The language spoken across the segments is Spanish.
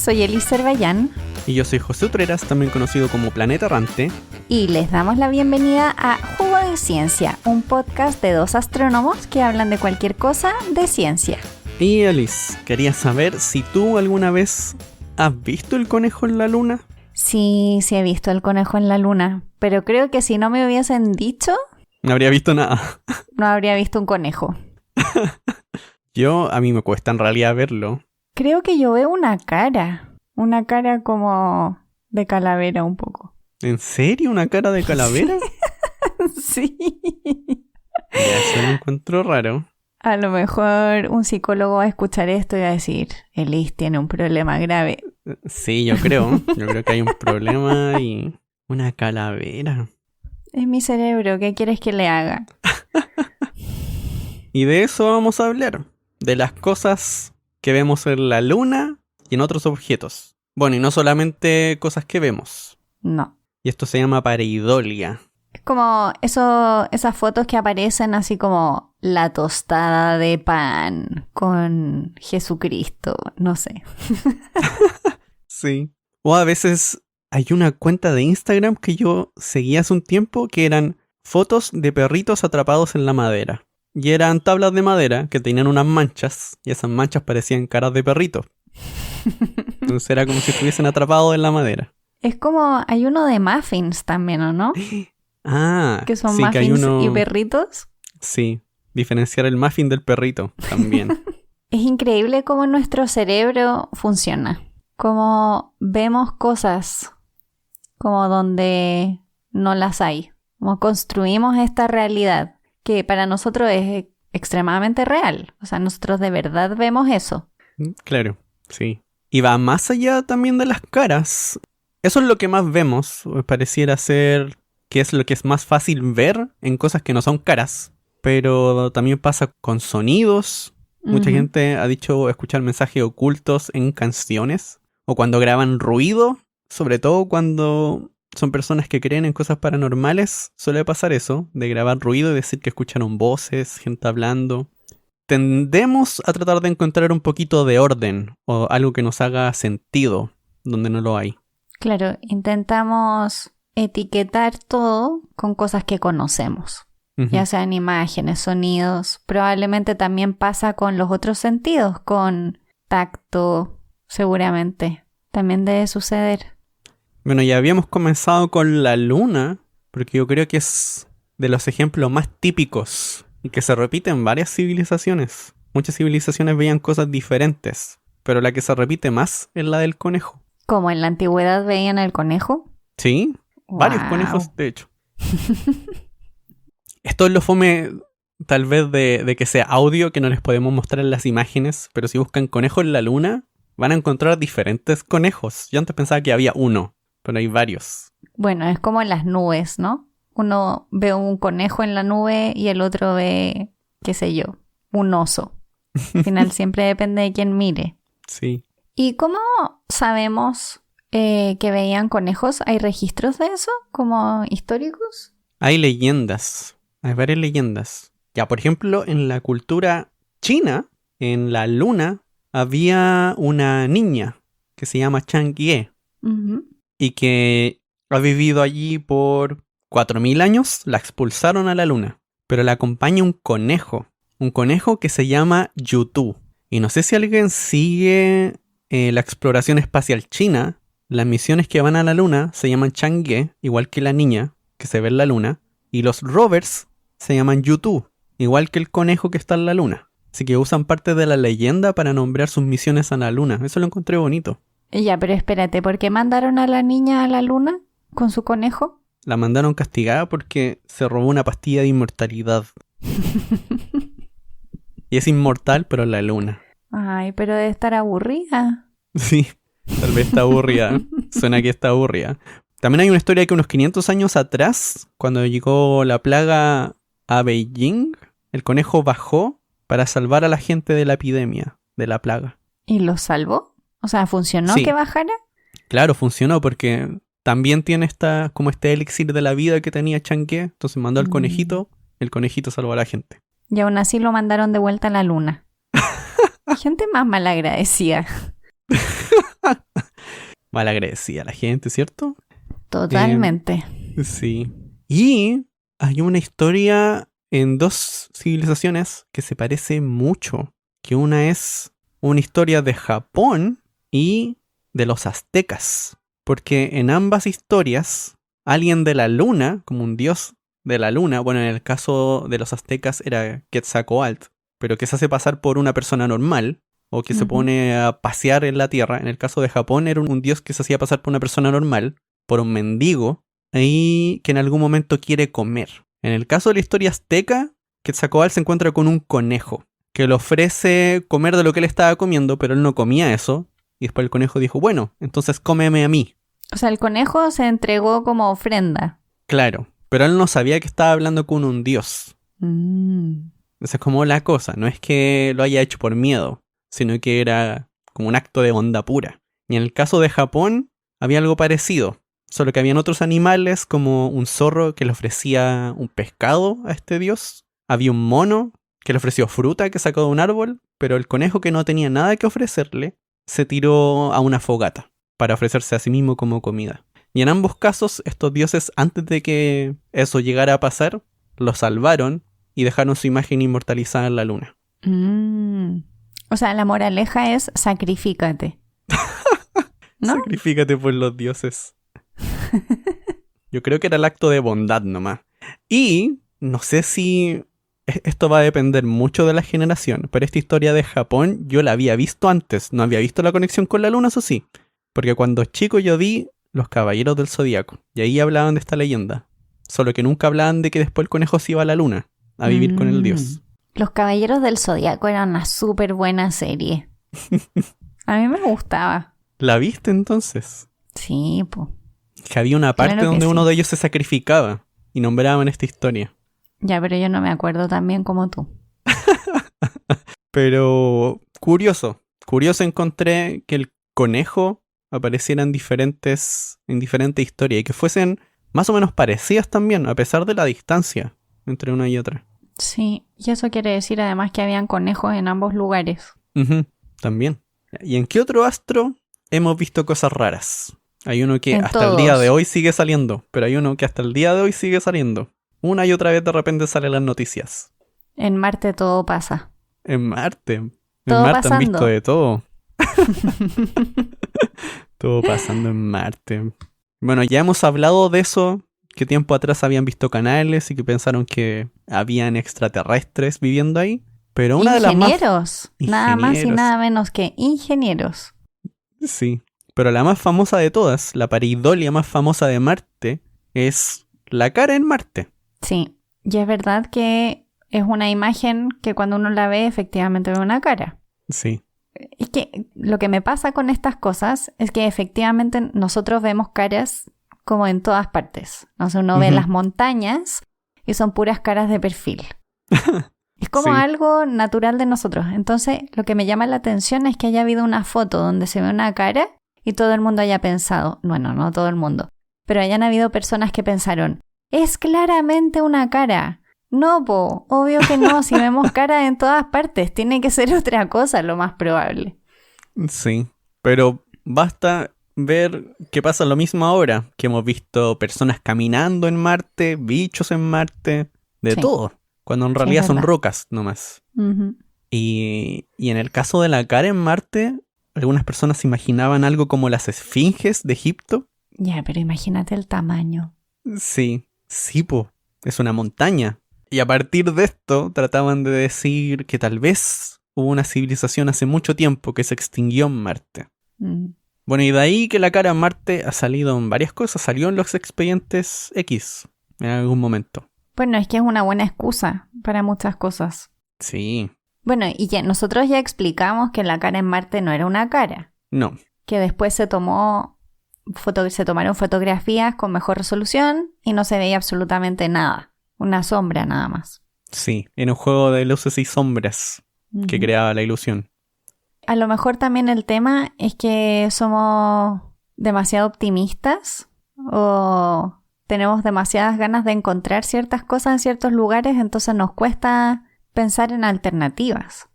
soy Elis Cervellán. Y yo soy José Utreras, también conocido como Planeta Errante. Y les damos la bienvenida a Jugo de Ciencia, un podcast de dos astrónomos que hablan de cualquier cosa de ciencia. Y Elis, quería saber si tú alguna vez has visto el conejo en la luna. Sí, he visto el conejo en la luna, pero creo que si no me hubiesen dicho, No habría visto nada. no habría visto un conejo. A mí me cuesta en realidad verlo. Creo que yo veo una cara como de calavera un poco. ¿En serio? ¿Una cara de calavera? Sí. Ya, eso lo encuentro raro. A lo mejor un psicólogo va a escuchar esto y va a decir, Elis tiene un problema grave. Sí, yo creo que hay un problema y una calavera. Es mi cerebro, ¿qué quieres que le haga? Y de eso vamos a hablar, de las cosas que vemos en la luna y en otros objetos. Bueno, y no solamente cosas que vemos. No. Y esto se llama pareidolia. Es como esas fotos que aparecen así como la tostada de pan con Jesucristo, no sé. Sí. O a veces hay una cuenta de Instagram que yo seguía hace un tiempo que eran fotos de perritos atrapados en la madera. Y eran tablas de madera que tenían unas manchas y esas manchas parecían caras de perritos. Entonces era como si estuviesen atrapados en la madera. Es como, hay uno de muffins también, ¿o no? Ah, Que son sí, muffins que hay uno... y perritos. Sí, diferenciar el muffin del perrito también. Es increíble cómo nuestro cerebro funciona. Cómo vemos cosas como donde no las hay. Cómo construimos esta realidad que para nosotros es extremadamente real. O sea, nosotros de verdad vemos eso. Claro, sí. Y va más allá también de las caras. Eso es lo que más vemos. Pareciera ser que es lo que es más fácil ver en cosas que no son caras. Pero también pasa con sonidos. Mucha gente ha dicho escuchar mensajes ocultos en canciones. O cuando graban ruido. Sobre todo cuando son personas que creen en cosas paranormales. Suele pasar eso, de grabar ruido y decir que escucharon voces, gente hablando. Tendemos a tratar de encontrar un poquito de orden o algo que nos haga sentido donde no lo hay. Claro, intentamos etiquetar todo con cosas que conocemos. Ya sean imágenes, sonidos. Probablemente también pasa con los otros sentidos, con tacto, seguramente. También debe suceder. Bueno, ya habíamos comenzado con la luna, porque yo creo que es de los ejemplos más típicos y que se repite en varias civilizaciones. Muchas civilizaciones veían cosas diferentes, pero la que se repite más es la del conejo. ¿Como en la antigüedad veían el conejo? Sí, varios Wow. conejos, de hecho. Esto es lo fome, tal vez, de que sea audio, que no les podemos mostrar en las imágenes, pero si buscan conejo en la luna, van a encontrar diferentes conejos. Yo antes pensaba que había uno, pero hay varios. Bueno, es como en las nubes, ¿no? Uno ve un conejo en la nube y el otro ve, qué sé yo, un oso. Al final siempre depende de quién mire. Sí. ¿Y cómo sabemos que veían conejos? ¿Hay registros de eso, como históricos? Hay leyendas, hay varias leyendas. Ya, por ejemplo, en la cultura china, en la luna, había una niña que se llama Chang Ye y que ha vivido allí por 4000 años. La expulsaron a la luna, pero la acompaña un conejo que se llama Yutu. Y no sé si alguien sigue la exploración espacial china. Las misiones que van a la luna se llaman Chang'e, igual que la niña que se ve en la luna, y los rovers se llaman Yutu, igual que el conejo que está en la luna. Así que usan parte de la leyenda para nombrar sus misiones a la luna. Eso lo encontré bonito. Ya, pero espérate, ¿por qué mandaron a la niña a la luna con su conejo? La mandaron castigada porque se robó una pastilla de inmortalidad. Y es inmortal, pero en la luna. Ay, pero debe estar aburrida. Sí, tal vez está aburrida. Suena que está aburrida. También hay una historia que unos 500 años atrás, cuando llegó la plaga a Beijing, el conejo bajó para salvar a la gente de la epidemia, de la plaga. ¿Y lo salvó? O sea, ¿funcionó Sí. que bajara? Claro, funcionó porque también tiene como este elixir de la vida que tenía Chang'e. Entonces mandó al conejito, el conejito salvó a la gente. Y aún así lo mandaron de vuelta a la luna. Gente más malagradecida. Malagradecida la gente, ¿cierto? Totalmente. Sí. Y hay una historia en dos civilizaciones que se parece mucho. Que una es una historia de Japón y de los aztecas. Porque en ambas historias, alguien de la luna, como un dios de la luna, bueno, en el caso de los aztecas era Quetzalcóatl, pero que se hace pasar por una persona normal, o que se pone a pasear en la tierra. En el caso de Japón era un dios que se hacía pasar por una persona normal, por un mendigo, y que en algún momento quiere comer. En el caso de la historia azteca, Quetzalcóatl se encuentra con un conejo, que le ofrece comer de lo que él estaba comiendo, pero él no comía eso. Y después el conejo dijo, bueno, entonces cómeme a mí. O sea, el conejo se entregó como ofrenda. Claro, pero él no sabía que estaba hablando con un dios. Esa es como la cosa, no es que lo haya hecho por miedo, sino que era como un acto de bondad pura. Y en el caso de Japón, había algo parecido, solo que habían otros animales como un zorro que le ofrecía un pescado a este dios. Había un mono que le ofreció fruta que sacó de un árbol, pero el conejo, que no tenía nada que ofrecerle, se tiró a una fogata para ofrecerse a sí mismo como comida. Y en ambos casos, estos dioses, antes de que eso llegara a pasar, lo salvaron y dejaron su imagen inmortalizada en la luna. O sea, la moraleja es sacrifícate, ¿no? Sacrifícate por los dioses. Yo creo que era el acto de bondad nomás. Y no sé si esto va a depender mucho de la generación, pero esta historia de Japón yo la había visto antes. No había visto la conexión con la luna, eso sí. Porque cuando chico yo vi Los Caballeros del Zodíaco, y ahí hablaban de esta leyenda. Solo que nunca hablaban de que después el conejo se iba a la luna a vivir con el dios. Los Caballeros del Zodíaco eran una súper buena serie. A mí me gustaba. ¿La viste entonces? Sí, pues. Que había una parte Claro que donde sí. uno de ellos se sacrificaba y nombraban esta historia. Ya, pero yo no me acuerdo tan bien como tú. Pero curioso encontré que el conejo apareciera en diferentes historias y que fuesen más o menos parecidas también, a pesar de la distancia entre una y otra. Sí, y eso quiere decir además que habían conejos en ambos lugares. También. ¿Y en qué otro astro hemos visto cosas raras? Hay uno que En hasta todos. el día de hoy sigue saliendo, pero hay uno que hasta el día de hoy sigue saliendo. Una y otra vez de repente salen las noticias. En Marte todo pasa. En Marte. En Todo Marte han visto pasando. de todo. Todo pasando en Marte. Bueno, ya hemos hablado de eso, que tiempo atrás habían visto canales y que pensaron que habían extraterrestres viviendo ahí. Pero una de las más... Ingenieros. Nada más y Ingenieros. nada menos que ingenieros. Sí. Pero la más famosa de todas, la pareidolia más famosa de Marte, es la cara en Marte. Sí, y es verdad que es una imagen que cuando uno la ve efectivamente ve una cara. Sí. Es que lo que me pasa con estas cosas es que efectivamente nosotros vemos caras como en todas partes. O sea, uno ve las montañas y son puras caras de perfil. Es como Sí. algo natural de nosotros. Entonces, lo que me llama la atención es que haya habido una foto donde se ve una cara y todo el mundo haya pensado, bueno, no todo el mundo, pero hayan habido personas que pensaron, es claramente una cara. No, po, obvio que no, si vemos cara en todas partes, tiene que ser otra cosa lo más probable. Sí. Pero basta ver que pasa lo mismo ahora, que hemos visto personas caminando en Marte, bichos en Marte, de Sí. todo, cuando en Sí, realidad es son verdad. rocas nomás. Ujú. Y en el caso de la cara en Marte, algunas personas se imaginaban algo como las esfinges de Egipto. Ya, pero imagínate el tamaño. Sí, po, es una montaña. Y a partir de esto trataban de decir que tal vez hubo una civilización hace mucho tiempo que se extinguió en Marte. Bueno, y de ahí que la cara en Marte ha salido en varias cosas. Salió en los expedientes X en algún momento. Bueno, es que es una buena excusa para muchas cosas. Sí, Bueno, y ya nosotros ya explicamos que la cara en Marte no era una cara, no, que después se tomaron fotografías con mejor resolución y no se veía absolutamente nada, una sombra nada más. sí, en un juego de luces y sombras que creaba la ilusión. A lo mejor también el tema es que somos demasiado optimistas o tenemos demasiadas ganas de encontrar ciertas cosas en ciertos lugares, entonces nos cuesta pensar en alternativas.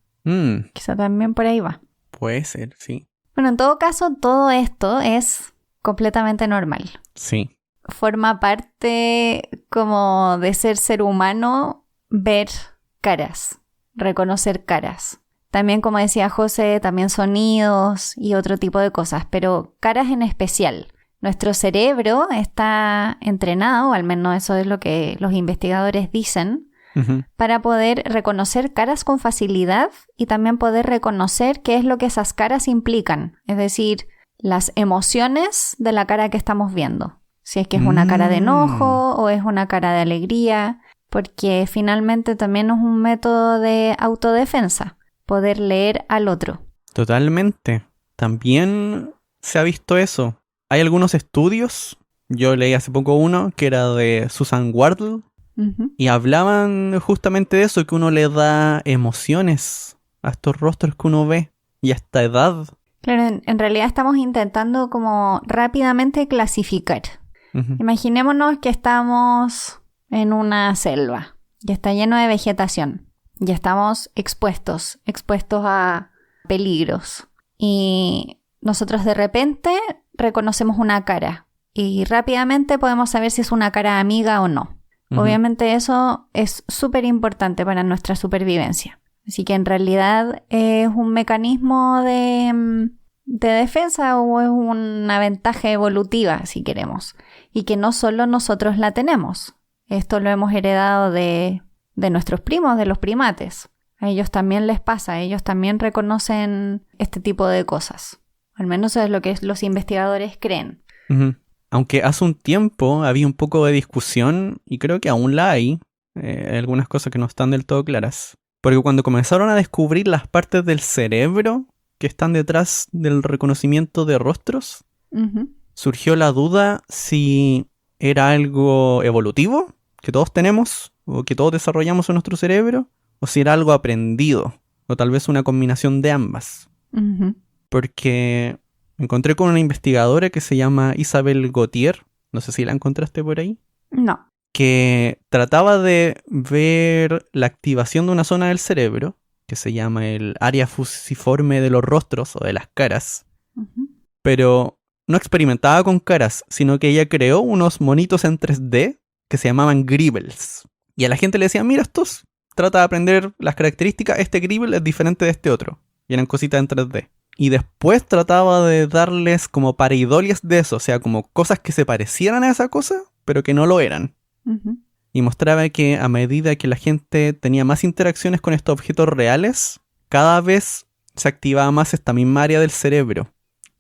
Quizá también por ahí va. Puede ser, sí. Bueno, en todo caso, todo esto es completamente normal. Sí. Forma parte como de ser humano ver caras, reconocer caras. También, como decía José, también sonidos y otro tipo de cosas, pero caras en especial. Nuestro cerebro está entrenado, o al menos eso es lo que los investigadores dicen, para poder reconocer caras con facilidad y también poder reconocer qué es lo que esas caras implican, es decir, las emociones de la cara que estamos viendo. Si es que es una cara de enojo o es una cara de alegría, porque finalmente también es un método de autodefensa. Poder leer al otro. Totalmente. También se ha visto eso. Hay algunos estudios, yo leí hace poco uno, que era de Susan Wardle, y hablaban justamente de eso, que uno le da emociones a estos rostros que uno ve, y a esta edad. Claro, en realidad estamos intentando como rápidamente clasificar. Imaginémonos que estamos en una selva, que está lleno de vegetación. Ya estamos expuestos a peligros. Y nosotros de repente reconocemos una cara. Y rápidamente podemos saber si es una cara amiga o no. Obviamente eso es súper importante para nuestra supervivencia. Así que en realidad es un mecanismo de defensa o es una ventaja evolutiva, si queremos. Y que no solo nosotros la tenemos. Esto lo hemos heredado de nuestros primos, de los primates. A ellos también les pasa, ellos también reconocen este tipo de cosas. Al menos eso es lo que los investigadores creen. Aunque hace un tiempo había un poco de discusión, y creo que aún la hay, algunas cosas que no están del todo claras. Porque cuando comenzaron a descubrir las partes del cerebro que están detrás del reconocimiento de rostros, surgió la duda si era algo evolutivo, que todos tenemos, o que todos desarrollamos en nuestro cerebro, o si era algo aprendido, o tal vez una combinación de ambas. Porque me encontré con una investigadora que se llama Isabel Gautier, no sé si la encontraste por ahí. No. Que trataba de ver la activación de una zona del cerebro, que se llama el área fusiforme de los rostros o de las caras, pero no experimentaba con caras, sino que ella creó unos monitos en 3D que se llamaban Gribbles. Y a la gente le decía, mira estos, trata de aprender las características, este Gribble es diferente de este otro. Y eran cositas en 3D. Y después trataba de darles como pareidolias de eso, o sea, como cosas que se parecieran a esa cosa, pero que no lo eran. Y mostraba que a medida que la gente tenía más interacciones con estos objetos reales, cada vez se activaba más esta misma área del cerebro.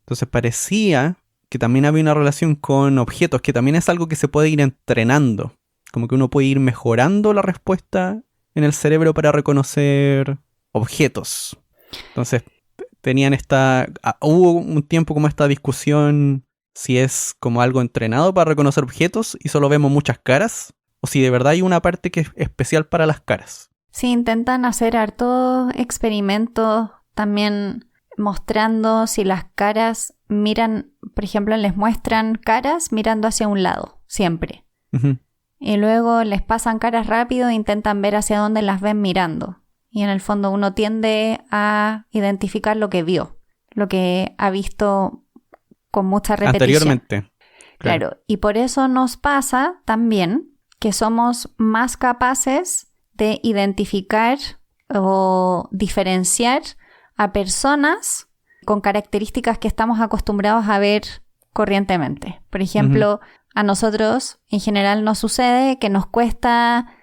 Entonces parecía que también había una relación con objetos, que también es algo que se puede ir entrenando. Como que uno puede ir mejorando la respuesta en el cerebro para reconocer objetos. Entonces tenían hubo un tiempo como esta discusión si es como algo entrenado para reconocer objetos y solo vemos muchas caras, o si de verdad hay una parte que es especial para las caras. Sí, intentan hacer hartos experimentos también mostrando si las caras miran, por ejemplo, les muestran caras mirando hacia un lado, siempre. Y luego les pasan caras rápido e intentan ver hacia dónde las ven mirando. Y en el fondo uno tiende a identificar lo que vio, lo que ha visto con mucha repetición. Anteriormente. Claro, y por eso nos pasa también que somos más capaces de identificar o diferenciar a personas con características que estamos acostumbrados a ver corrientemente. Por ejemplo, a nosotros en general nos sucede que nos cuesta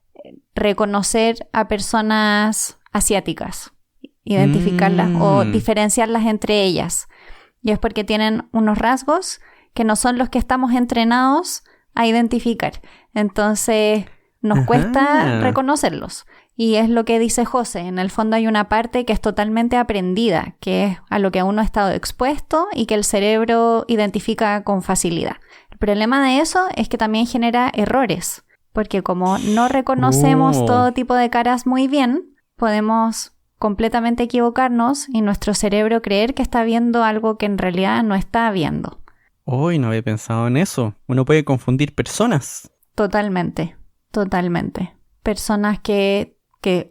reconocer a personas asiáticas, identificarlas o diferenciarlas entre ellas. Y es porque tienen unos rasgos que no son los que estamos entrenados a identificar. Entonces nos cuesta reconocerlos. Y es lo que dice José. En el fondo hay una parte que es totalmente aprendida, que es a lo que uno ha estado expuesto y que el cerebro identifica con facilidad. El problema de eso es que también genera errores, porque como no reconocemos todo tipo de caras muy bien, podemos completamente equivocarnos y nuestro cerebro creer que está viendo algo que en realidad no está viendo. Uy, no había pensado en eso. Uno puede confundir personas. Totalmente. Personas que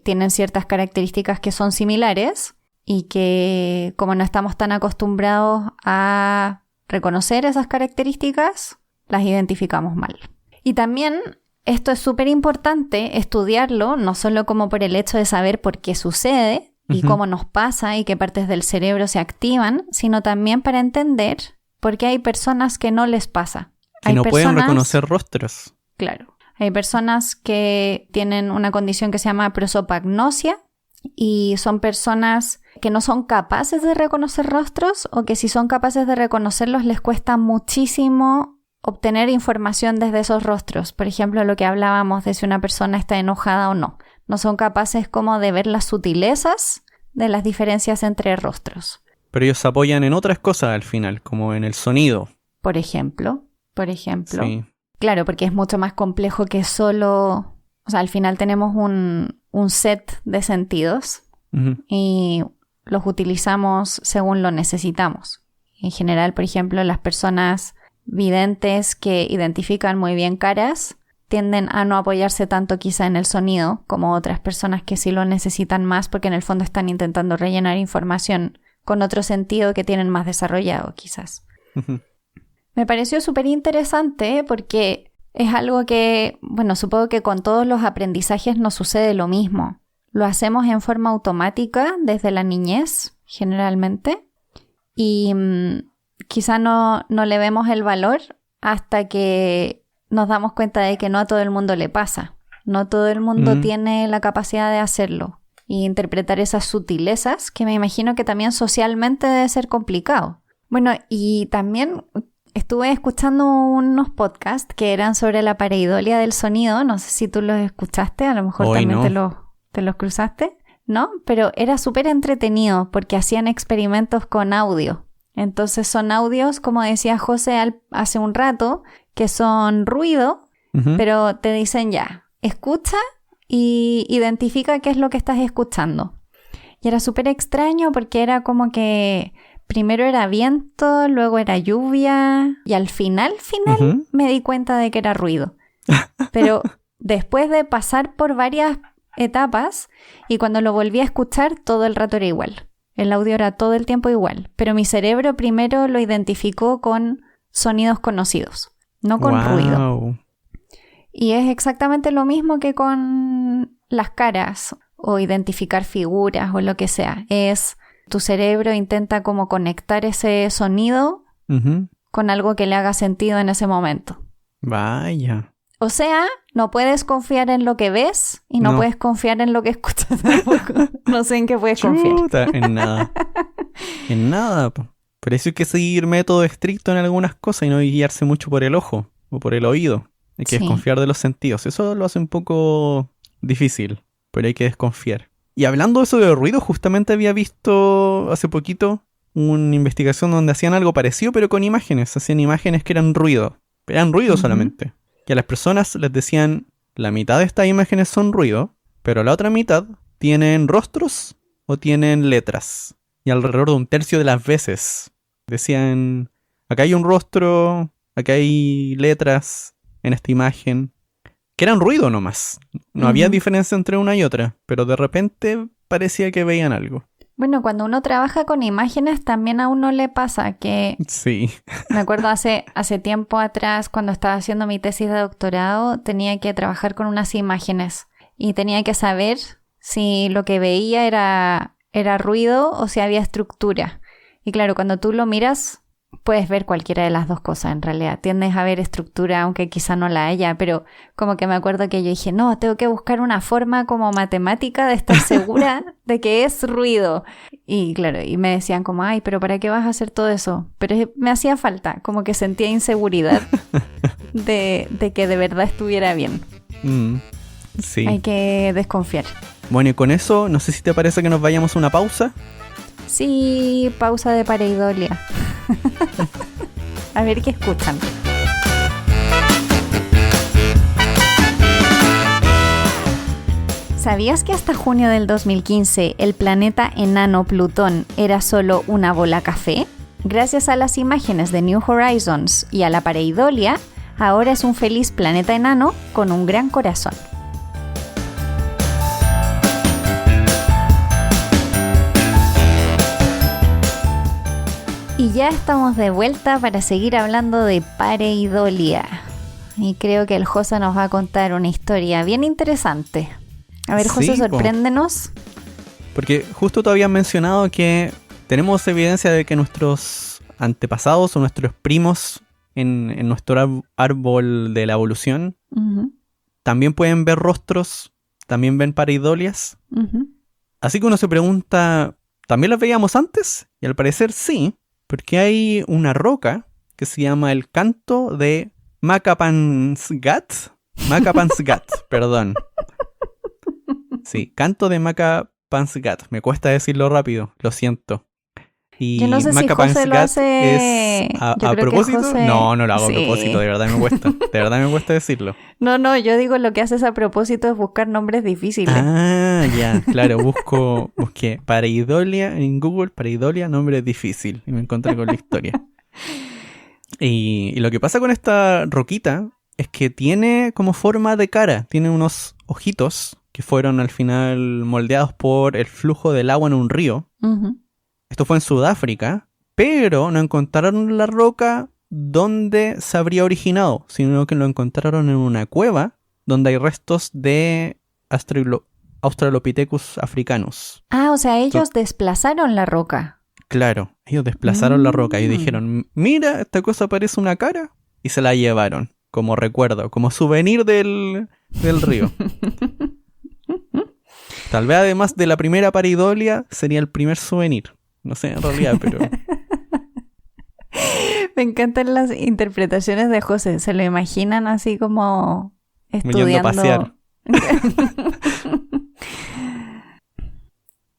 tienen ciertas características que son similares y que como no estamos tan acostumbrados a reconocer esas características, las identificamos mal. Y también esto es súper importante estudiarlo, no solo como por el hecho de saber por qué sucede y cómo nos pasa y qué partes del cerebro se activan, sino también para entender por qué hay personas que no les pasa. Que no pueden reconocer rostros. Claro. Hay personas que tienen una condición que se llama prosopagnosia y son personas que no son capaces de reconocer rostros o que si son capaces de reconocerlos les cuesta muchísimo obtener información desde esos rostros. Por ejemplo, lo que hablábamos de si una persona está enojada o no. No son capaces como de ver las sutilezas de las diferencias entre rostros. Pero ellos se apoyan en otras cosas al final, como en el sonido. Por ejemplo. Sí. Claro, porque es mucho más complejo que solo... O sea, al final tenemos un set de sentidos y los utilizamos según lo necesitamos. En general, por ejemplo, las personas videntes que identifican muy bien caras tienden a no apoyarse tanto quizá en el sonido como otras personas que sí lo necesitan más porque en el fondo están intentando rellenar información con otro sentido que tienen más desarrollado quizás. Me pareció súper interesante porque es algo que, bueno, supongo que con todos los aprendizajes nos sucede lo mismo. Lo hacemos en forma automática desde la niñez, generalmente, y quizá no le vemos el valor hasta que nos damos cuenta de que no a todo el mundo le pasa. No todo el mundo tiene la capacidad de hacerlo y interpretar esas sutilezas, que me imagino que también socialmente debe ser complicado. Bueno, y también estuve escuchando unos podcasts que eran sobre la pareidolia del sonido. No sé si tú los escuchaste, a lo mejor también no. te los cruzaste, ¿no? Pero era súper entretenido porque hacían experimentos con audio. Entonces son audios, como decía José hace un rato, que son ruido, pero te dicen ya, escucha y identifica qué es lo que estás escuchando. Y era súper extraño porque era como que primero era viento, luego era lluvia y al final me di cuenta de que era ruido. Pero después de pasar por varias etapas y cuando lo volví a escuchar todo el rato era igual. El audio era todo el tiempo igual, pero mi cerebro primero lo identificó con sonidos conocidos, no con ruido. Y es exactamente lo mismo que con las caras o identificar figuras o lo que sea. Es tu cerebro intenta como conectar ese sonido con algo que le haga sentido en ese momento. Vaya. O sea, no puedes confiar en lo que ves y no puedes confiar en lo que escuchas tampoco. No sé en qué puedes confiar. En nada. En nada. Por eso hay que seguir método estricto en algunas cosas y no guiarse mucho por el ojo o por el oído. Hay que desconfiar de los sentidos. Eso lo hace un poco difícil, pero hay que desconfiar. Y hablando de eso de ruido, justamente había visto hace poquito una investigación donde hacían algo parecido, pero con imágenes. Hacían imágenes que eran ruido. Eran ruido solamente. Y a las personas les decían, la mitad de estas imágenes son ruido, pero la otra mitad tienen rostros o tienen letras. Y alrededor de un tercio de las veces decían, acá hay un rostro, acá hay letras en esta imagen, que eran ruido nomás. No había diferencia entre una y otra, pero de repente parecía que veían algo. Bueno, cuando uno trabaja con imágenes también a uno le pasa que... Sí. Me acuerdo hace tiempo atrás, cuando estaba haciendo mi tesis de doctorado, tenía que trabajar con unas imágenes y tenía que saber si lo que veía era ruido o si había estructura. Y claro, cuando tú lo miras, puedes ver cualquiera de las dos cosas en realidad. Tiendes a ver estructura, aunque quizá no la haya, pero como que me acuerdo que yo dije, no, tengo que buscar una forma como matemática de estar segura de que es ruido. Y claro, y me decían como, ay, pero ¿para qué vas a hacer todo eso? Pero me hacía falta, como que sentía inseguridad de que de verdad estuviera bien. Sí. Hay que desconfiar. Bueno, y con eso, no sé si te parece que nos vayamos a una pausa. Sí, pausa de pareidolia. A ver qué escuchan. ¿Sabías que hasta junio del 2015 el planeta enano Plutón era solo una bola café? Gracias a las imágenes de New Horizons y a la pareidolia, ahora es un feliz planeta enano con un gran corazón. Ya estamos de vuelta para seguir hablando de pareidolia. Y creo que el José nos va a contar una historia bien interesante. A ver, José, sorpréndenos. Porque justo te habían mencionado que tenemos evidencia de que nuestros antepasados o nuestros primos en nuestro árbol de la evolución también pueden ver rostros, también ven pareidolias. Así que uno se pregunta, ¿también las veíamos antes? Y al parecer sí, porque hay una roca que se llama el Canto de Makapansgat. Makapansgat, perdón. Sí, Canto de Makapansgat. Me cuesta decirlo rápido, lo siento. Y yo no sé si José lo hace a propósito. José... No lo hago a propósito, de verdad me cuesta. De verdad me cuesta decirlo. No, yo digo lo que haces a propósito es buscar nombres difíciles. Ah, ya, claro, busqué pareidolia en Google, pareidolia, nombre difícil. Y me encontré con la historia. Y lo que pasa con esta roquita es que tiene como forma de cara, tiene unos ojitos que fueron al final moldeados por el flujo del agua en un río. Esto fue en Sudáfrica, pero no encontraron la roca donde se habría originado, sino que lo encontraron en una cueva donde hay restos de Australopithecus africanus. Ah, o sea, ellos desplazaron la roca. Claro, ellos desplazaron la roca y dijeron, mira, esta cosa parece una cara, y se la llevaron como recuerdo, como souvenir del río. Tal vez además de la primera pareidolia sería el primer souvenir. No sé en realidad, pero... Me encantan las interpretaciones de José. Se lo imaginan así como estudiando. Yendo a pasear.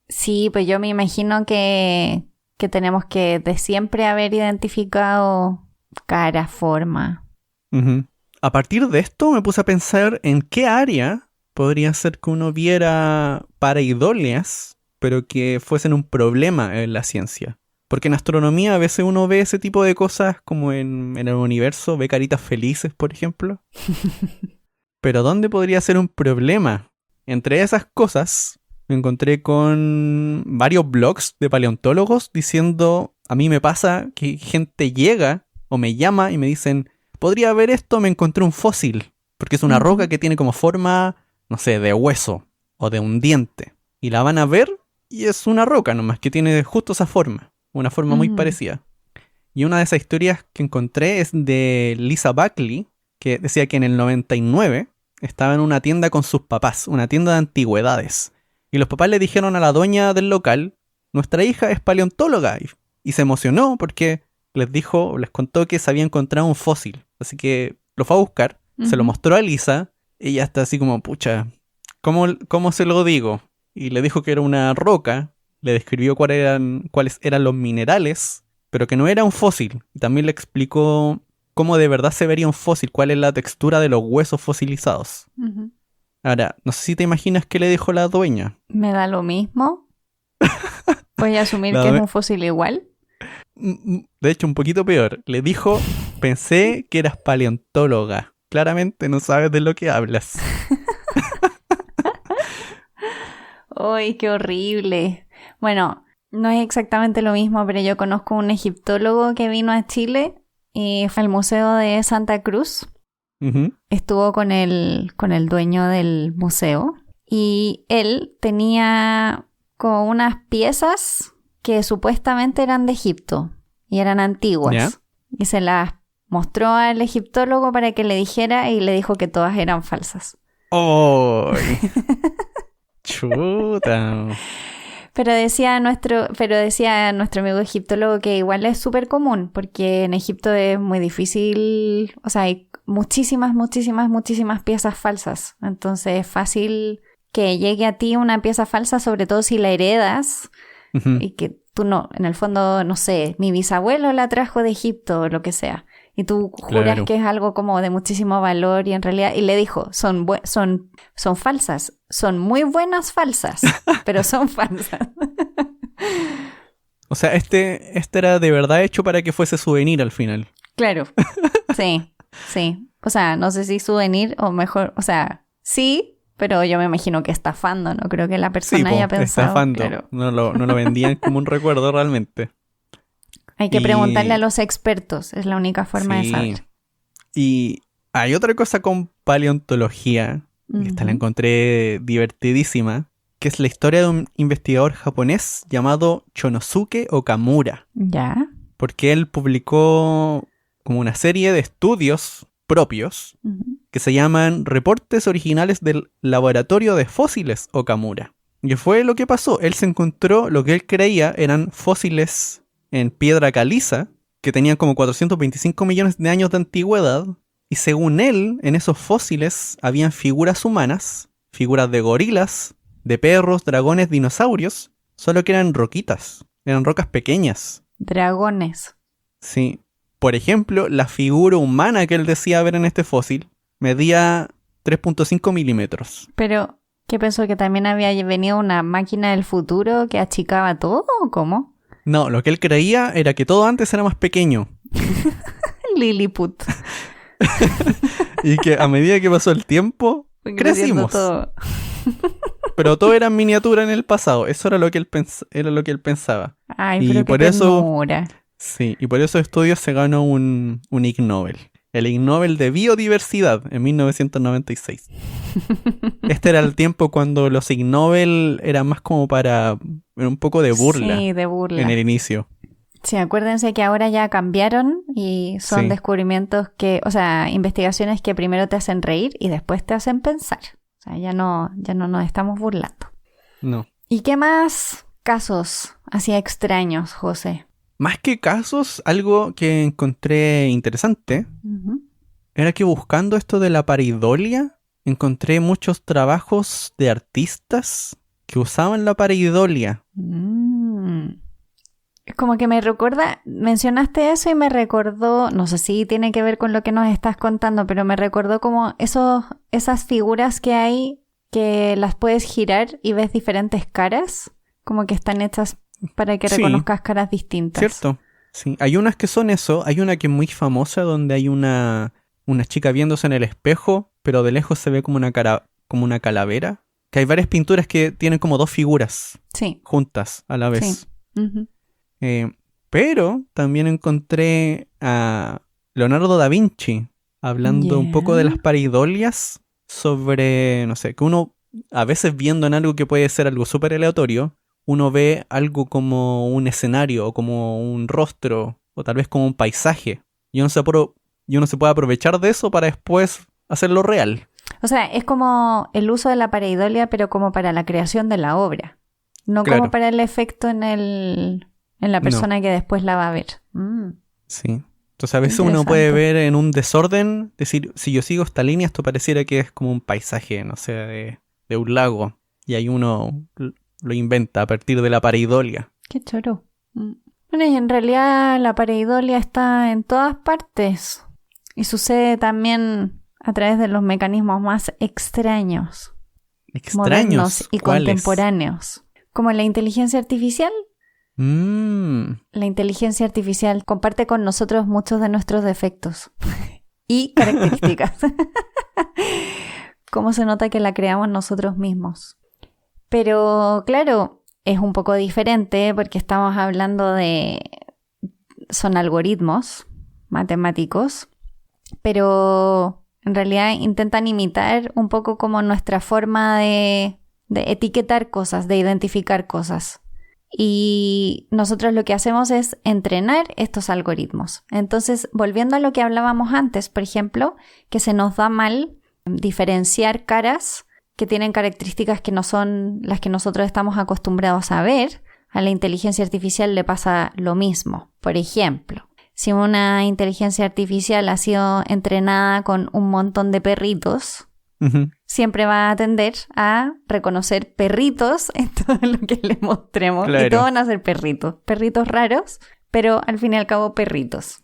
Sí, pues yo me imagino que tenemos que de siempre haber identificado cara, forma. A partir de esto me puse a pensar en qué área podría ser que uno viera pareidolias, pero que fuesen un problema en la ciencia. Porque en astronomía a veces uno ve ese tipo de cosas como en el universo, ve caritas felices, por ejemplo. Pero ¿dónde podría ser un problema? Entre esas cosas me encontré con varios blogs de paleontólogos diciendo, a mí me pasa que gente llega o me llama y me dicen, podría ver esto, me encontré un fósil. Porque es una roca que tiene como forma, no sé, de hueso o de un diente. Y la van a ver y es una roca nomás que tiene justo esa forma. Una forma muy parecida. Y una de esas historias que encontré es de Lisa Buckley, que decía que en el 99 estaba en una tienda con sus papás, una tienda de antigüedades. Y los papás le dijeron a la dueña del local, nuestra hija es paleontóloga. Y se emocionó porque les contó que se había encontrado un fósil. Así que lo fue a buscar, se lo mostró a Lisa. Ella está así como, pucha, ¿cómo se lo digo? Y le dijo que era una roca. Le describió cuáles eran los minerales, pero que no era un fósil. Y también le explicó cómo de verdad se vería un fósil, cuál es la textura de los huesos fosilizados. Ahora, no sé si te imaginas qué le dijo la dueña. Me da lo mismo. Voy a asumir que es un fósil igual. De hecho, un poquito peor. Le dijo, pensé que eras paleontóloga. Claramente no sabes de lo que hablas. ¡Ay, qué horrible! Bueno, no es exactamente lo mismo, pero yo conozco un egiptólogo que vino a Chile y fue al Museo de Santa Cruz. Estuvo con el dueño del museo y él tenía como unas piezas que supuestamente eran de Egipto y eran antiguas. ¿Ya? Y se las mostró al egiptólogo para que le dijera y le dijo que todas eran falsas. ¡Oh! ¡Chuta! Pero decía nuestro amigo egiptólogo que igual es súper común, porque en Egipto es muy difícil, o sea, hay muchísimas piezas falsas. Entonces es fácil que llegue a ti una pieza falsa, sobre todo si la heredas, y que tú no, en el fondo, no sé, mi bisabuelo la trajo de Egipto o lo que sea. Y tú juras que es algo como de muchísimo valor y en realidad... Y le dijo, son falsas. Son muy buenas falsas, pero son falsas. O sea, este era de verdad hecho para que fuese souvenir al final. Claro, sí. O sea, no sé si souvenir o mejor... O sea, sí, pero yo me imagino que estafando. No creo que la persona haya pensado... Estafando. Claro. No lo vendían como un recuerdo realmente. Hay que preguntarle a los expertos, es la única forma de saber. Y hay otra cosa con paleontología, que esta la encontré divertidísima, que es la historia de un investigador japonés llamado Chonosuke Okamura. ¿Ya? Porque él publicó como una serie de estudios propios que se llaman Reportes Originales del Laboratorio de Fósiles Okamura. Y fue lo que pasó. Él se encontró lo que él creía eran fósiles en piedra caliza, que tenían como 425 millones de años de antigüedad. Y según él, en esos fósiles habían figuras humanas, figuras de gorilas, de perros, dragones, dinosaurios, solo que eran roquitas, eran rocas pequeñas. Dragones. Sí. Por ejemplo, la figura humana que él decía ver en este fósil medía 3.5 milímetros. Pero, ¿qué pensó? ¿Que también había venido una máquina del futuro que achicaba todo o cómo? No, lo que él creía era que todo antes era más pequeño. Lilliput. Y que a medida que pasó el tiempo, crecimos. Todo. Pero todo era en miniatura en el pasado. Eso era lo que él, era lo que él pensaba. Ay, y pero por qué eso, ternura. sí, y por esos estudios se ganó un Ig Nobel. El Ig Nobel de Biodiversidad en 1996. Este era el tiempo cuando los Ig Nobel eran más como para un poco de burla. Sí, de burla. En el inicio. Sí, acuérdense que ahora ya cambiaron y son descubrimientos que, o sea, investigaciones que primero te hacen reír y después te hacen pensar. O sea, ya no nos estamos burlando. No. ¿Y qué más casos así extraños, José? Más que casos, algo que encontré interesante era que buscando esto de la pareidolia, encontré muchos trabajos de artistas que usaban la pareidolia. Como que me recuerda, mencionaste eso y me recordó, no sé si tiene que ver con lo que nos estás contando, pero me recordó como esas figuras que hay que las puedes girar y ves diferentes caras, como que están hechas para que reconozcas caras distintas. Cierto, sí. Hay unas que son eso, hay una que es muy famosa donde hay una chica viéndose en el espejo, pero de lejos se ve como una calavera. Que hay varias pinturas que tienen como dos figuras juntas a la vez. Sí. Pero también encontré a Leonardo da Vinci hablando un poco de las pareidolias sobre, no sé, que uno a veces viendo en algo que puede ser algo súper aleatorio, uno ve algo como un escenario o como un rostro o tal vez como un paisaje y uno se puede aprovechar de eso para después hacerlo real. O sea, es como el uso de la pareidolia pero como para la creación de la obra, no como para el efecto en la persona que después la va a ver. Sí. Entonces a veces uno puede ver en un desorden, decir, si yo sigo esta línea, esto pareciera que es como un paisaje, no sé, de un lago. Y ahí uno lo inventa a partir de la pareidolia. Qué choro. Bueno, y en realidad la pareidolia está en todas partes. Y sucede también a través de los mecanismos más extraños. Modernos y contemporáneos. Como la inteligencia artificial. La inteligencia artificial comparte con nosotros muchos de nuestros defectos y características. Cómo se nota que la creamos nosotros mismos. Pero claro, es un poco diferente porque estamos hablando son algoritmos matemáticos, pero en realidad intentan imitar un poco como nuestra forma de etiquetar cosas, de identificar cosas. Y nosotros lo que hacemos es entrenar estos algoritmos. Entonces, volviendo a lo que hablábamos antes, por ejemplo, que se nos da mal diferenciar caras que tienen características que no son las que nosotros estamos acostumbrados a ver, a la inteligencia artificial le pasa lo mismo. Por ejemplo, si una inteligencia artificial ha sido entrenada con un montón de perritos, siempre va a tender a reconocer perritos en todo lo que le mostremos. Claro. Y todos van a ser perritos raros, pero al fin y al cabo perritos.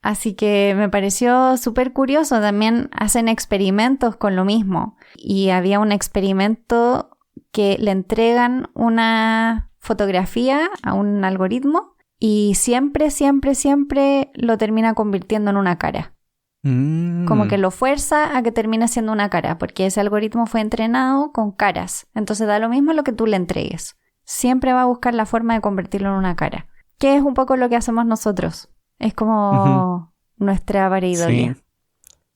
Así que me pareció súper curioso. También hacen experimentos con lo mismo. Y había un experimento que le entregan una fotografía a un algoritmo y siempre lo termina convirtiendo en una cara. Como que lo fuerza a que termine siendo una cara, porque ese algoritmo fue entrenado con caras. Entonces da lo mismo lo que tú le entregues. Siempre va a buscar la forma de convertirlo en una cara. Que es un poco lo que hacemos nosotros. Es como nuestra pareidolia. Sí.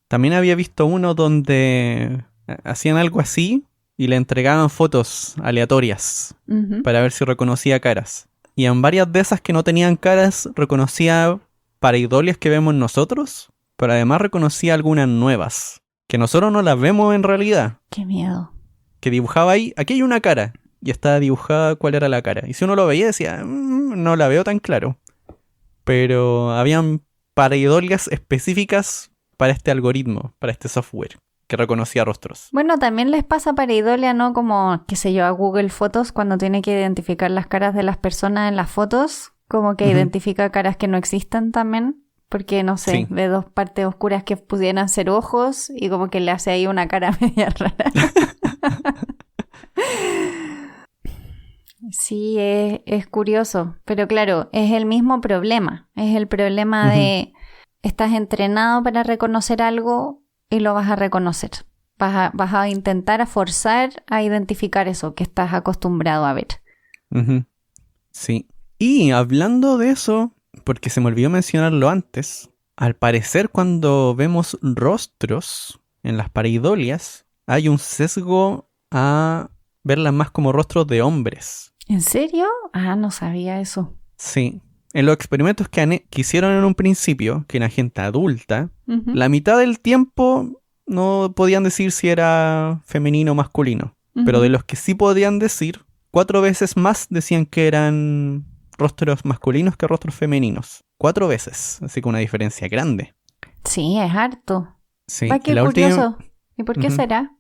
También había visto uno donde hacían algo así y le entregaban fotos aleatorias para ver si reconocía caras. Y en varias de esas que no tenían caras, reconocía pareidolias que vemos nosotros, pero además reconocía algunas nuevas, que nosotros no las vemos en realidad. ¡Qué miedo! Que dibujaba ahí, aquí hay una cara, y estaba dibujada cuál era la cara. Y si uno lo veía decía, no la veo tan claro. Pero habían pareidolias específicas para este algoritmo, para este software, que reconocía rostros. Bueno, también les pasa pareidolia, ¿no? Como, qué sé yo, a Google Fotos cuando tiene que identificar las caras de las personas en las fotos, como que identifica caras que no existen también, porque, no sé, ve dos partes oscuras que pudieran ser ojos y como que le hace ahí una cara media rara. Sí, es curioso, pero claro, es el mismo problema. Es el problema de estás entrenado para reconocer algo y lo vas a reconocer. Vas a intentar forzar a identificar eso que estás acostumbrado a ver. Sí. Y hablando de eso, porque se me olvidó mencionarlo antes, al parecer cuando vemos rostros en las pareidolias, hay un sesgo a verlas más como rostros de hombres. ¿En serio? Ah, no sabía eso. Sí. En los experimentos que hicieron en un principio, que era gente adulta, la mitad del tiempo no podían decir si era femenino o masculino. Pero de los que sí podían decir, 4 veces más decían que eran rostros masculinos que rostros femeninos. 4 veces, así que una diferencia grande. Sí, es harto. Sí. Ay, qué curioso. ¿Y por qué será?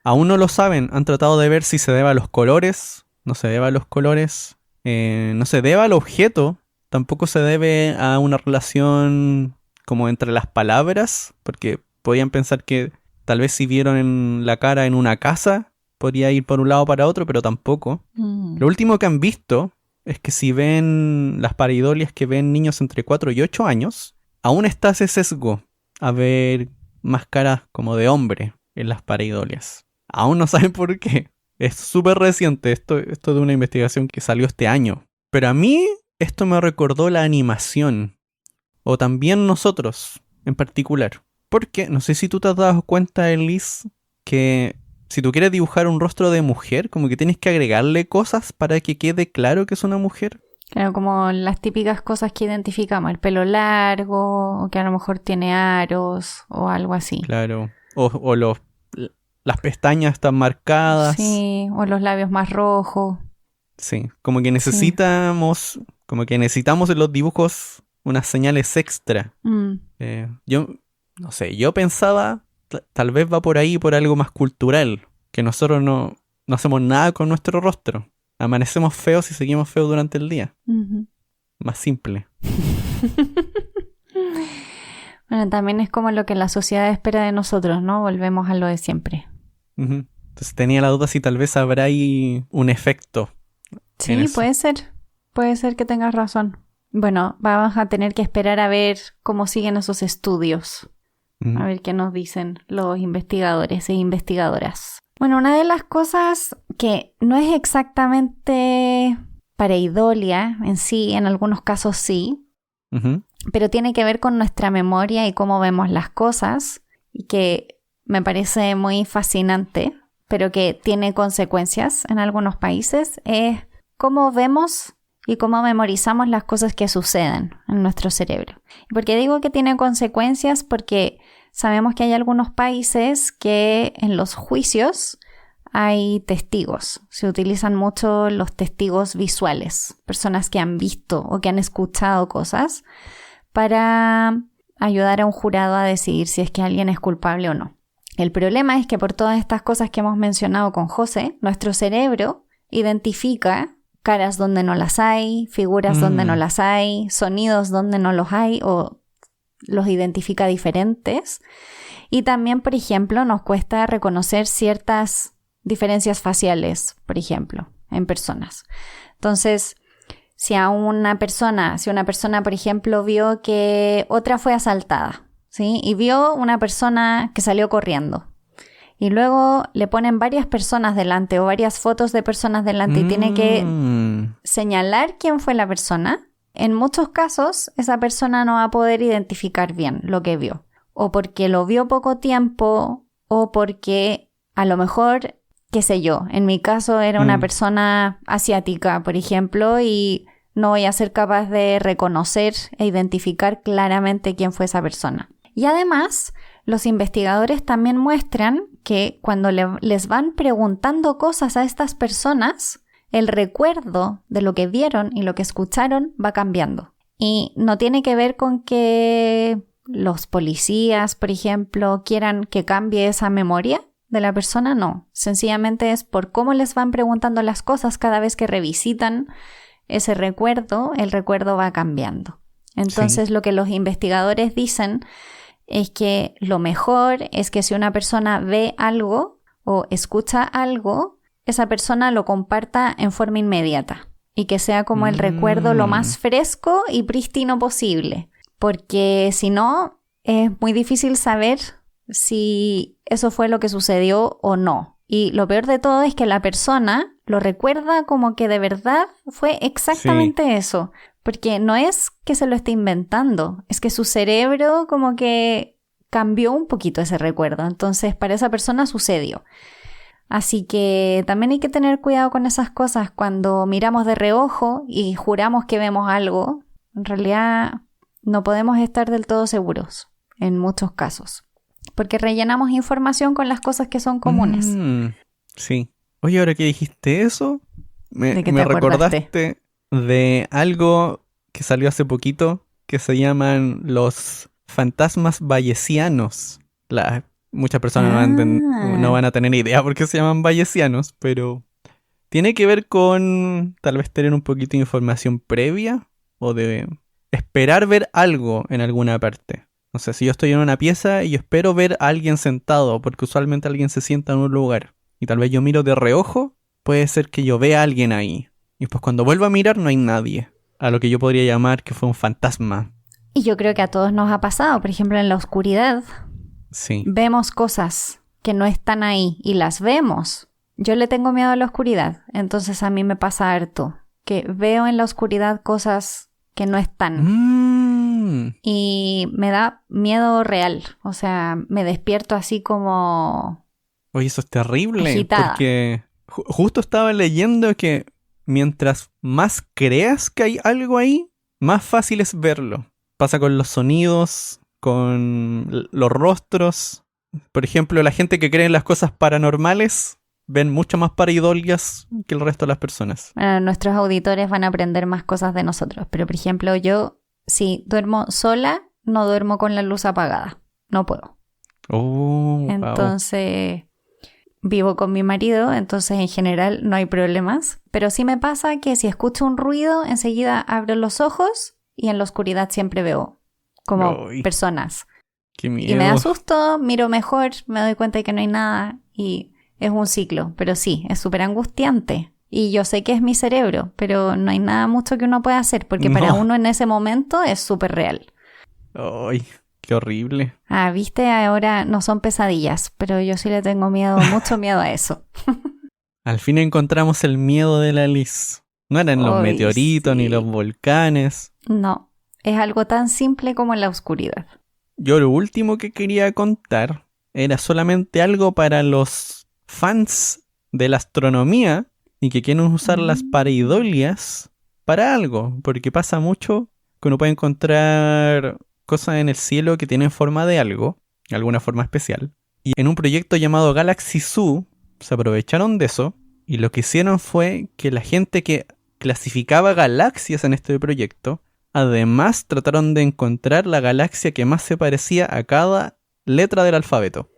Aún no lo saben. Han tratado de ver si se debe a los colores. No se debe a los colores. No se debe al objeto. Tampoco se debe a una relación como entre las palabras. Porque podían pensar que tal vez si vieron la cara en una casa, podría ir por un lado para otro, pero tampoco. Lo último que han visto es que si ven las pareidolias que ven niños entre 4 y 8 años, aún está ese sesgo a ver más caras como de hombre en las pareidolias. Aún no saben por qué. Es súper reciente esto de una investigación que salió este año. Pero a mí esto me recordó la animación. O también nosotros en particular. Porque no sé si tú te has dado cuenta, Elise, que si tú quieres dibujar un rostro de mujer, como que tienes que agregarle cosas para que quede claro que es una mujer. Claro, como las típicas cosas que identificamos, el pelo largo, o que a lo mejor tiene aros, o algo así. Claro, o las pestañas están marcadas. Sí, o los labios más rojos. Sí, como que necesitamos en los dibujos unas señales extra. Yo, no sé, yo pensaba, tal vez va por ahí por algo más cultural, que nosotros no hacemos nada con nuestro rostro. Amanecemos feos y seguimos feos durante el día. Más simple. Bueno, también es como lo que la sociedad espera de nosotros, ¿no? Volvemos a lo de siempre. Entonces tenía la duda si tal vez habrá ahí un efecto. Sí, puede ser. Puede ser que tengas razón. Bueno, vamos a tener que esperar a ver cómo siguen esos estudios. A ver qué nos dicen los investigadores e investigadoras. Bueno, una de las cosas que no es exactamente pareidolia en sí, en algunos casos sí, pero tiene que ver con nuestra memoria y cómo vemos las cosas, y que me parece muy fascinante, pero que tiene consecuencias en algunos países, es cómo vemos y cómo memorizamos las cosas que suceden en nuestro cerebro. ¿Por qué digo que tiene consecuencias? Porque sabemos que hay algunos países que en los juicios hay testigos. Se utilizan mucho los testigos visuales, personas que han visto o que han escuchado cosas para ayudar a un jurado a decidir si es que alguien es culpable o no. El problema es que por todas estas cosas que hemos mencionado con José, nuestro cerebro identifica caras donde no las hay, figuras donde no las hay, sonidos donde no los hay o los identifica diferentes. Y también, por ejemplo, nos cuesta reconocer ciertas diferencias faciales, por ejemplo, en personas. Entonces, si una persona, por ejemplo, vio que otra fue asaltada, ¿sí? Y vio una persona que salió corriendo. Y luego le ponen varias personas delante o varias fotos de personas delante y tiene que señalar quién fue la persona. en muchos casos esa persona no va a poder identificar bien lo que vio, o porque lo vio poco tiempo, o porque a lo mejor, qué sé yo, en mi caso era una persona asiática, por ejemplo, y no voy a ser capaz de reconocer e identificar claramente quién fue esa persona. Y además, los investigadores también muestran que cuando les van preguntando cosas a estas personas, el recuerdo de lo que vieron y lo que escucharon va cambiando. Y no tiene que ver con que los policías, por ejemplo, quieran que cambie esa memoria de la persona, no. Sencillamente es por cómo les van preguntando las cosas cada vez que revisitan ese recuerdo, el recuerdo va cambiando. Entonces, lo que los investigadores dicen es que lo mejor es que si una persona ve algo o escucha algo, esa persona lo comparta en forma inmediata y que sea como el recuerdo lo más fresco y prístino posible, porque si no, es muy difícil saber si eso fue lo que sucedió o no. Y lo peor de todo es que la persona lo recuerda como que de verdad fue exactamente eso, porque no es que se lo esté inventando, es que su cerebro como que cambió un poquito ese recuerdo, entonces para esa persona sucedió. Así que también hay que tener cuidado con esas cosas cuando miramos de reojo y juramos que vemos algo. En realidad no podemos estar del todo seguros en muchos casos, porque rellenamos información con las cosas que son comunes. Sí. Oye, ahora que dijiste eso, me ¿De recordaste de algo que salió hace poquito que se llaman los fantasmas bayesianos. Muchas personas no van a tener idea por qué se llaman bayesianos, pero tiene que ver con tal vez tener un poquito de información previa o de esperar ver algo en alguna parte. No sé, si yo estoy en una pieza y yo espero ver a alguien sentado, porque usualmente alguien se sienta en un lugar, y tal vez yo miro de reojo, puede ser que yo vea a alguien ahí. Y pues cuando vuelvo a mirar no hay nadie. A lo que yo podría llamar que fue un fantasma. Y yo creo que a todos nos ha pasado, por ejemplo, en la oscuridad. Sí. Vemos cosas que no están ahí y las vemos. Yo le tengo miedo a la oscuridad, entonces a mí me pasa harto, que veo en la oscuridad cosas que no están. Y me da miedo real, o sea, me despierto así como... Oye, eso es terrible, agitada. porque justo estaba leyendo que mientras más creas que hay algo ahí, más fácil es verlo. Pasa con los sonidos, con los rostros. Por ejemplo, la gente que cree en las cosas paranormales ven mucho más pareidolias que el resto de las personas. Bueno, nuestros auditores van a aprender más cosas de nosotros, pero por ejemplo yo, si duermo sola, no duermo con la luz apagada, no puedo. Entonces, vivo con mi marido, entonces en general no hay problemas, pero sí me pasa que si escucho un ruido, enseguida abro los ojos y en la oscuridad siempre veo como personas. Qué miedo. Y me asusto, miro mejor, me doy cuenta de que no hay nada y es un ciclo, pero sí, es súper angustiante. Y yo sé que es mi cerebro, pero no hay nada mucho que uno pueda hacer, porque para uno en ese momento es súper real. ¡Ay, qué horrible! Ah, viste, ahora no son pesadillas, pero yo sí le tengo miedo, mucho miedo a eso. Al fin encontramos el miedo de la Liz. No eran los meteoritos ni los volcanes. No, es algo tan simple como la oscuridad. Yo lo último que quería contar era solamente algo para los fans de la astronomía y que quieren usar las pareidolias para algo, porque pasa mucho que uno puede encontrar cosas en el cielo que tienen forma de algo, alguna forma especial, y en un proyecto llamado Galaxy Zoo se aprovecharon de eso y lo que hicieron fue que la gente que clasificaba galaxias en este proyecto, además trataron de encontrar la galaxia que más se parecía a cada letra del alfabeto.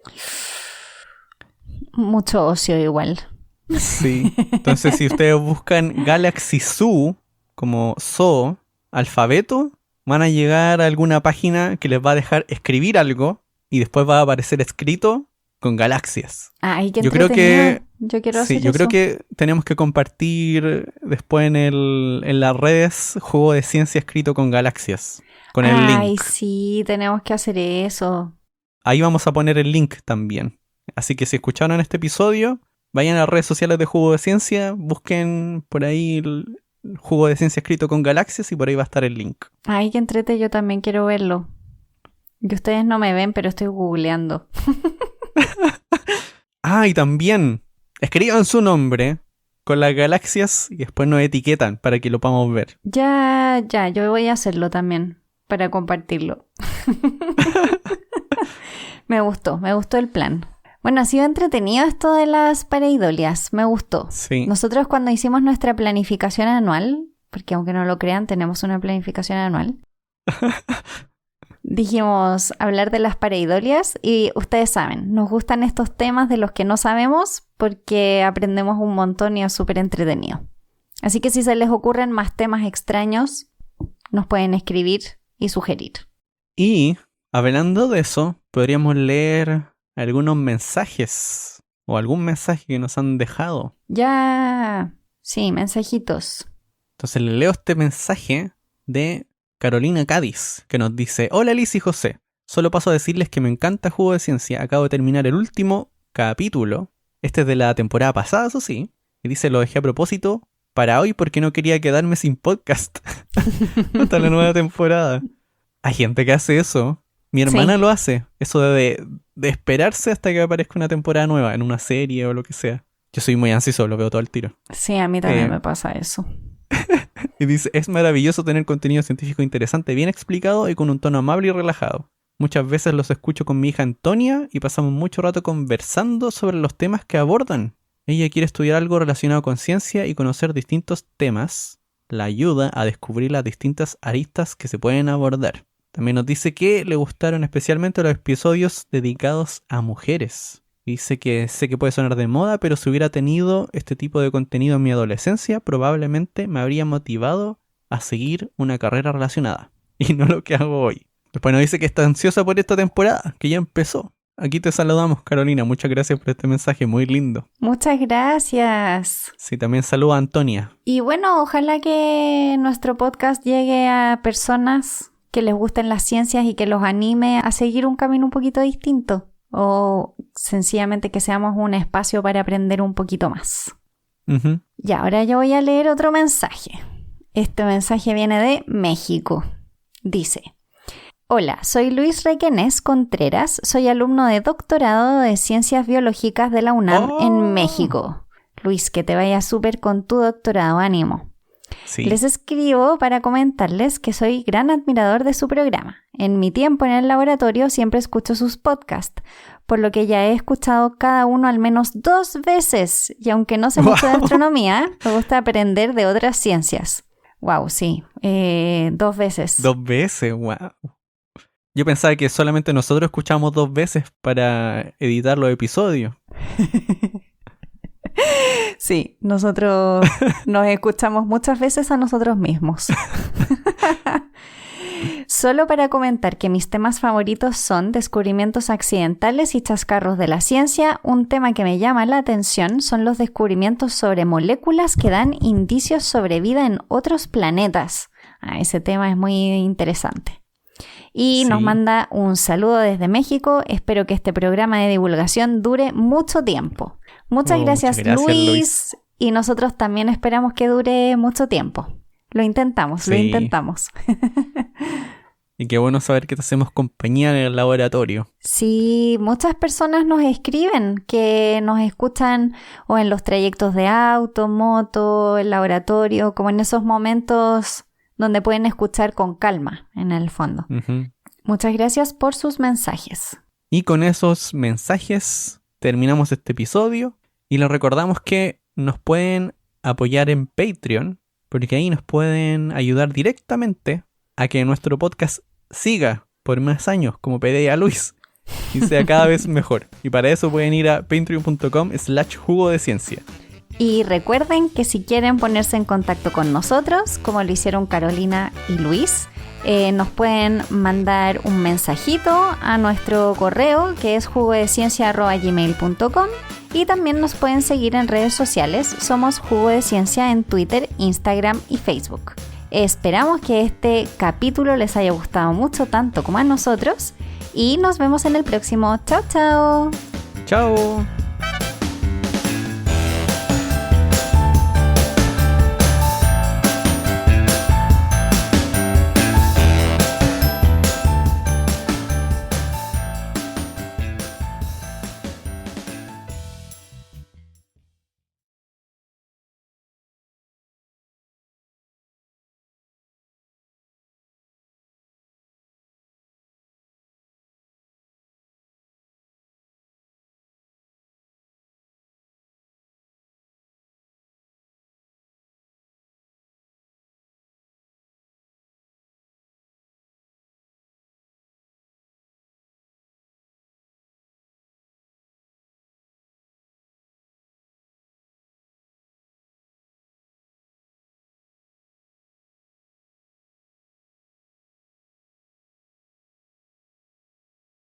Mucho ocio igual. Sí, entonces si ustedes buscan Galaxy Zoo como zoo, alfabeto, van a llegar a alguna página que les va a dejar escribir algo y después va a aparecer escrito con galaxias. Ay, qué yo creo que yo quiero hacer yo eso. creo que tenemos que compartir después en las redes juego de ciencia escrito con galaxias, con el link. Ay, sí, tenemos que hacer eso. Ahí vamos a poner el link también. Así que si escucharon este episodio, vayan a las redes sociales de Jugo de Ciencia, busquen por ahí Jugo de Ciencia escrito con galaxias y por ahí va a estar el link. Ay, qué entrete, yo también quiero verlo. Que ustedes no me ven, pero estoy googleando. Y también escriban su nombre con las galaxias y después nos etiquetan para que lo podamos ver. Ya, yo voy a hacerlo también para compartirlo. Me gustó el plan. Bueno, ha sido entretenido esto de las pareidolias, me gustó. Sí. Nosotros cuando hicimos nuestra planificación anual, porque aunque no lo crean, tenemos una planificación anual, dijimos hablar de las pareidolias y ustedes saben, nos gustan estos temas de los que no sabemos porque aprendemos un montón y es súper entretenido. Así que si se les ocurren más temas extraños, nos pueden escribir y sugerir. Y hablando de eso, podríamos leer algunos mensajes o algún mensaje que nos han dejado. Ya, sí, mensajitos. Entonces le leo este mensaje de Carolina Cádiz, que nos dice: Hola Liz y José, solo paso a decirles que me encanta Jugo de Ciencia. Acabo de terminar el último capítulo. Este es de la temporada pasada, eso sí. Y dice, lo dejé a propósito para hoy porque no quería quedarme sin podcast hasta la nueva temporada. Hay gente que hace eso. Mi hermana lo hace. Eso de esperarse hasta que aparezca una temporada nueva en una serie o lo que sea. Yo soy muy ansioso, lo veo todo al tiro. Sí, a mí también me pasa eso. Y dice, es maravilloso tener contenido científico interesante, bien explicado y con un tono amable y relajado. Muchas veces los escucho con mi hija Antonia y pasamos mucho rato conversando sobre los temas que abordan. Ella quiere estudiar algo relacionado con ciencia y conocer distintos temas. La ayuda a descubrir las distintas aristas que se pueden abordar. También nos dice que le gustaron especialmente los episodios dedicados a mujeres. Dice que sé que puede sonar de moda, pero si hubiera tenido este tipo de contenido en mi adolescencia, probablemente me habría motivado a seguir una carrera relacionada. Y no lo que hago hoy. Después nos dice que está ansiosa por esta temporada, que ya empezó. Aquí te saludamos, Carolina. Muchas gracias por este mensaje, muy lindo. Muchas gracias. Sí, también saluda a Antonia. Y bueno, ojalá que nuestro podcast llegue a personas que les gusten las ciencias y que los anime a seguir un camino un poquito distinto. O sencillamente que seamos un espacio para aprender un poquito más. Uh-huh. Y ahora yo voy a leer otro mensaje. Este mensaje viene de México. Dice: Hola, soy Luis Requenés Contreras, soy alumno de doctorado de Ciencias Biológicas de la UNAM en México. Luis, que te vaya súper con tu doctorado, ánimo. Sí. Les escribo para comentarles que soy gran admirador de su programa. En mi tiempo en el laboratorio siempre escucho sus podcasts, por lo que ya he escuchado cada uno al menos 2 veces. Y aunque no sé mucho de astronomía, me gusta aprender de otras ciencias. Wow, sí, 2 veces. 2 veces, wow. Yo pensaba que solamente nosotros escuchamos 2 veces para editar los episodios. Sí, nosotros nos escuchamos muchas veces a nosotros mismos. Solo para comentar que mis temas favoritos son descubrimientos accidentales y chascarros de la ciencia. Un tema que me llama la atención son los descubrimientos sobre moléculas que dan indicios sobre vida en otros planetas. Ese tema es muy interesante. Y nos manda un saludo desde México. Espero que este programa de divulgación dure mucho tiempo. Muchas gracias, Luis. Y nosotros también esperamos que dure mucho tiempo. Lo intentamos. Y qué bueno saber que te hacemos compañía en el laboratorio. Sí, muchas personas nos escriben que nos escuchan o en los trayectos de auto, moto, el laboratorio, como en esos momentos donde pueden escuchar con calma, en el fondo. Uh-huh. Muchas gracias por sus mensajes. Y con esos mensajes terminamos este episodio y les recordamos que nos pueden apoyar en Patreon, porque ahí nos pueden ayudar directamente a que nuestro podcast siga por más años, como pedía Luis, y sea cada vez mejor. Y para eso pueden ir a patreon.com/jugo de ciencia. Y recuerden que si quieren ponerse en contacto con nosotros, como lo hicieron Carolina y Luis, nos pueden mandar un mensajito a nuestro correo, que es jugodeciencia@gmail.com, y también nos pueden seguir en redes sociales. Somos Jugo de Ciencia en Twitter, Instagram y Facebook. Esperamos que este capítulo les haya gustado mucho, tanto como a nosotros, y nos vemos en el próximo. ¡Chao, chao! ¡Chao!